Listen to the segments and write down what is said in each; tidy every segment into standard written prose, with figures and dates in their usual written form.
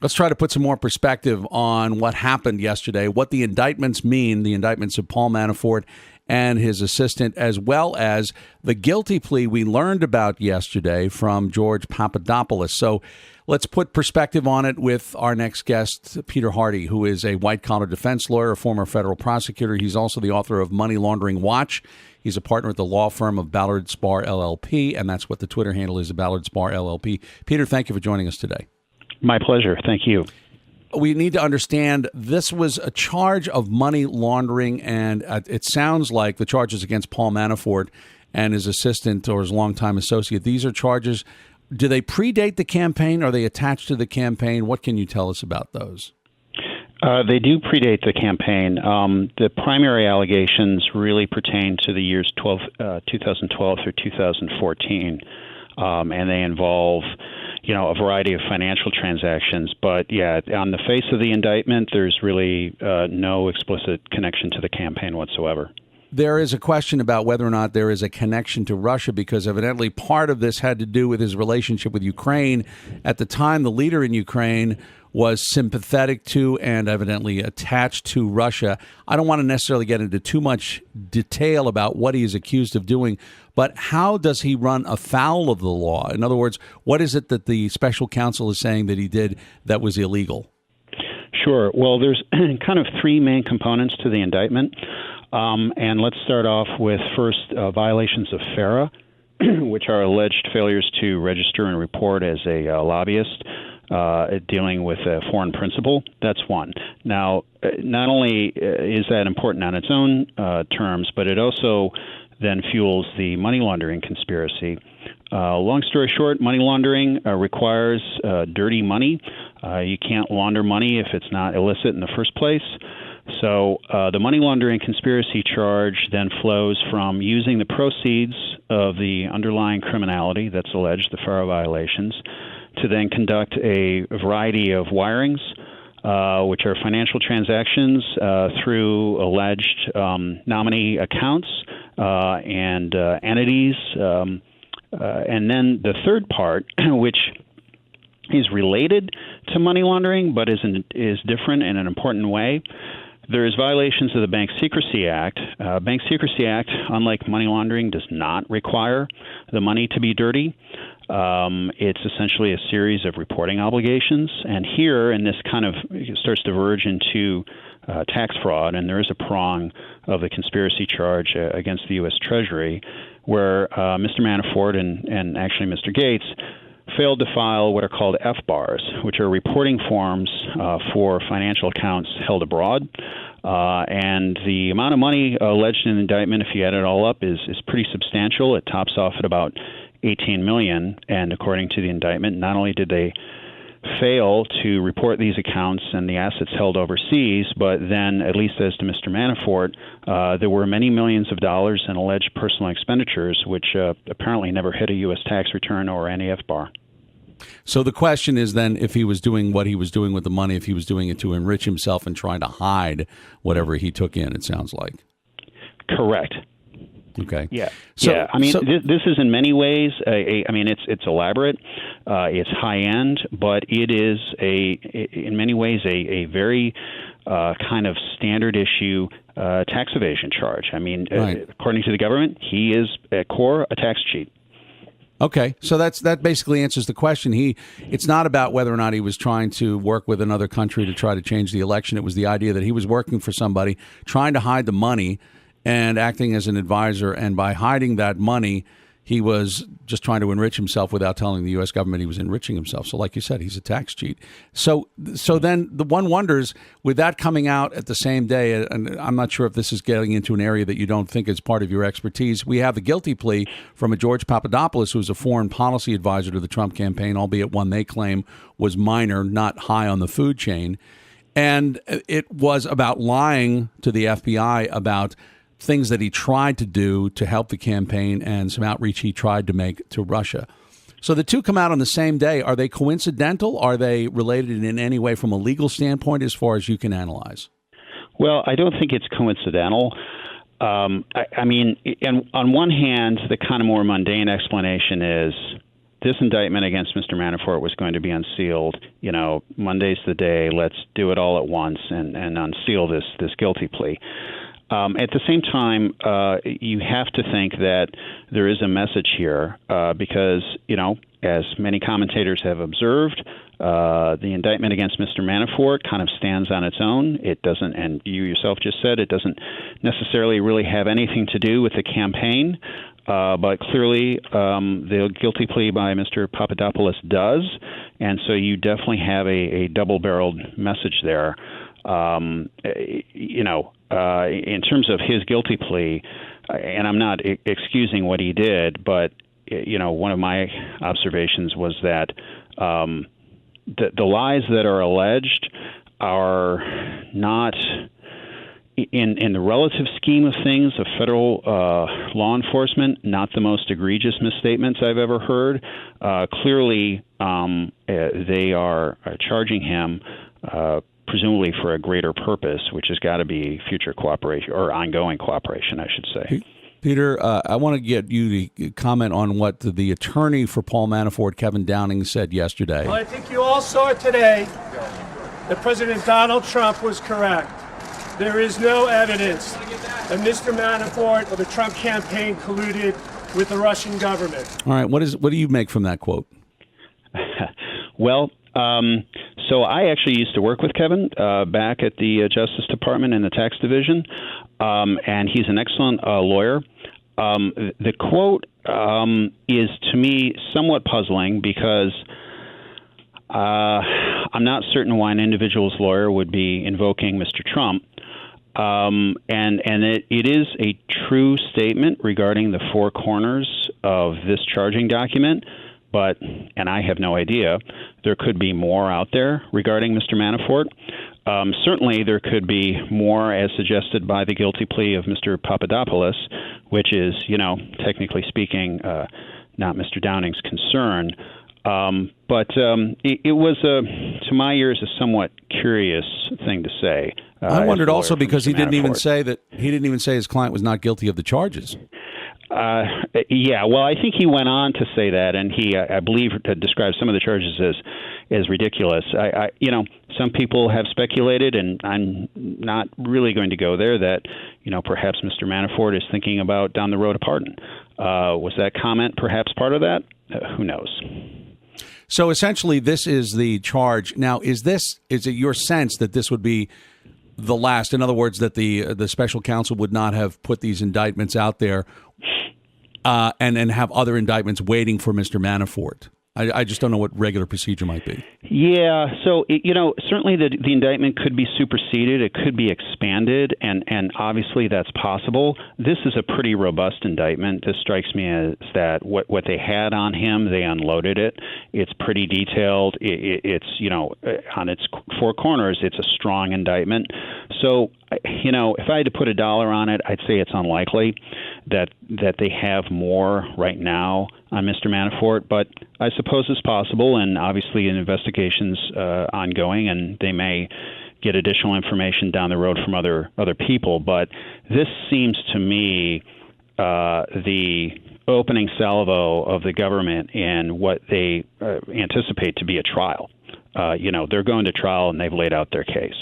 Let's try to put some more perspective on what happened yesterday, what the indictments mean, the indictments of Paul Manafort and his assistant, as well as the guilty plea we learned about yesterday from George Papadopoulos. So let's put perspective on it with our next guest, Peter Hardy, who is a white-collar defense lawyer, a former federal prosecutor. He's also the author of Money Laundering Watch. He's a partner at the law firm of Ballard Spahr LLP, and that's what the Twitter handle is, Ballard Spahr LLP. Peter, thank you for joining us today. My pleasure. Thank you. We need to understand this was a charge of money laundering, and it sounds like the charges against Paul Manafort and his assistant or his longtime associate, these are charges. Do they predate the campaign? Are they attached to the campaign? What can you tell us about those? They do predate the campaign. The primary allegations really pertain to the years 2012 through 2014, and they involve a variety of financial transactions. But, yeah, on the face of the indictment, there's really no explicit connection to the campaign whatsoever. There is a question about whether or not there is a connection to Russia, because evidently part of this had to do with his relationship with Ukraine. At the time, the leader in Ukraine was sympathetic to and evidently attached to Russia. I don't want to necessarily get into too much detail about what he is accused of doing, but how does he run afoul of the law? In other words, what is it that the special counsel is saying that he did that was illegal? Sure. Well, there's kind of three main components to the indictment. And let's start off with first violations of FARA, which are alleged failures to register and report as a lobbyist dealing with a foreign principal. That's one. Now, not only is that important on its own terms, but it also then fuels the money laundering conspiracy. Long story short, money laundering requires dirty money. You can't launder money if it's not illicit in the first place. So the money laundering conspiracy charge then flows from using the proceeds of the underlying criminality that's alleged, the FARA violations, to then conduct a variety of wirings, which are financial transactions through alleged nominee accounts and entities. And then the third part, which is related to money laundering but is different in an important way. There's violations of the Bank Secrecy Act. Bank Secrecy Act, unlike money laundering, does not require the money to be dirty. It's essentially a series of reporting obligations. And here, and this kind of starts to verge into tax fraud, and there is a prong of the conspiracy charge against the U.S. Treasury, where Mr. Manafort and actually Mr. Gates failed to file what are called FBARs, which are reporting forms for financial accounts held abroad. And the amount of money alleged in the indictment, if you add it all up, is pretty substantial. It tops off at about $18 million. And according to the indictment, not only did they fail to report these accounts and the assets held overseas, but then, at least as to Mr. Manafort, there were many millions of dollars in alleged personal expenditures, which apparently never hit a U.S. tax return or any FBAR. So the question is then, if he was doing what he was doing with the money, if he was doing it to enrich himself and trying to hide whatever he took in, it sounds like. Correct. Okay. Yeah. So, yeah. I mean, this is in many ways, it's elaborate, it's high end, but it is in many ways a very kind of standard issue tax evasion charge. I mean, right. According to the government, he is at core a tax cheat. Okay, so that basically answers the question. It's not about whether or not he was trying to work with another country to try to change the election. It was the idea that he was working for somebody, trying to hide the money and acting as an advisor. And by hiding that money, he was just trying to enrich himself without telling the U.S. government he was enriching himself. So like you said, he's a tax cheat. So then the one wonders, with that coming out at the same day, and I'm not sure if this is getting into an area that you don't think is part of your expertise, we have the guilty plea from a George Papadopoulos, who's a foreign policy advisor to the Trump campaign, albeit one they claim was minor, not high on the food chain. And it was about lying to the FBI about things that he tried to do to help the campaign and some outreach he tried to make to Russia. So the two come out on the same day. Are they coincidental? Are they related in any way from a legal standpoint as far as you can analyze? Well, I don't think it's coincidental. I mean, and on one hand, the kind of more mundane explanation is this indictment against Mr. Manafort was going to be unsealed. Monday's the day. Let's do it all at once and unseal this guilty plea. At the same time, you have to think that there is a message here because, as many commentators have observed, the indictment against Mr. Manafort kind of stands on its own. It doesn't, and you yourself just said, it doesn't necessarily really have anything to do with the campaign. But clearly, the guilty plea by Mr. Papadopoulos does, and so you definitely have a double-barreled message there. In terms of his guilty plea, and I'm not excusing what he did, but one of my observations was that the lies that are alleged are not, in the relative scheme of things of federal law enforcement, not the most egregious misstatements I've ever heard. Clearly, they are charging him presumably for a greater purpose, which has got to be future cooperation or ongoing cooperation, I should say. Peter, I want to get you to comment on what the attorney for Paul Manafort, Kevin Downing, said yesterday. Well, I think you all saw today that President Donald Trump was correct. There is no evidence that Mr. Manafort or the Trump campaign colluded with the Russian government. All right, what do you make from that quote? Well, so I actually used to work with Kevin back at the Justice Department in the tax division, and he's an excellent lawyer. The quote is, to me, somewhat puzzling because I'm not certain why an individual's lawyer would be invoking Mr. Trump. And it is a true statement regarding the four corners of this charging document. But, and I have no idea, there could be more out there regarding Mr. Manafort. Certainly there could be more as suggested by the guilty plea of Mr. Papadopoulos, which is, technically speaking, not Mr. Downing's concern. But it was, to my ears, a somewhat curious thing to say. I wondered also because he didn't even Manafort. say his client was not guilty of the charges. Yeah, well, I think he went on to say that, and he, I believe, described some of the charges as ridiculous. Some people have speculated, and I'm not really going to go there, that perhaps Mr. Manafort is thinking about down the road a pardon. Was that comment perhaps part of that? Who knows? So essentially, this is the charge. Now, is it your sense that this would be the last? In other words, that the special counsel would not have put these indictments out there and have other indictments waiting for Mr. Manafort? I just don't know what regular procedure might be. Yeah, so certainly the indictment could be superseded. It could be expanded, and obviously that's possible. This is a pretty robust indictment. This strikes me as that what they had on him, they unloaded it. It's pretty detailed. It's on its four corners, it's a strong indictment. So if I had to put a dollar on it, I'd say it's unlikely that they have more right now on Mr. Manafort, but I suppose it's possible, and obviously an investigation's ongoing, and they may get additional information down the road from other people. But this seems to me the opening salvo of the government in what they anticipate to be a trial. They're going to trial, and they've laid out their case.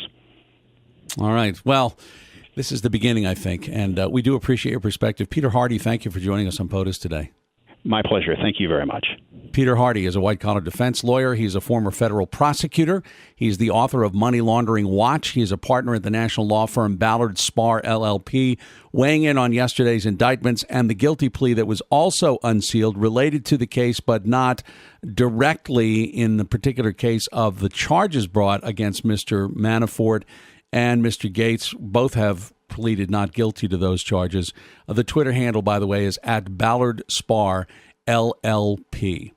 All right. Well, this is the beginning, I think, and we do appreciate your perspective. Peter Hardy, thank you for joining us on POTUS today. My pleasure. Thank you very much. Peter Hardy is a white-collar defense lawyer. He's a former federal prosecutor. He's the author of Money Laundering Watch. He is a partner at the national law firm Ballard Spahr LLP, weighing in on yesterday's indictments and the guilty plea that was also unsealed related to the case, but not directly in the particular case of the charges brought against Mr. Manafort and Mr. Gates. Both have pleaded not guilty to those charges. The Twitter handle, by the way, is @Ballard Spahr LLP.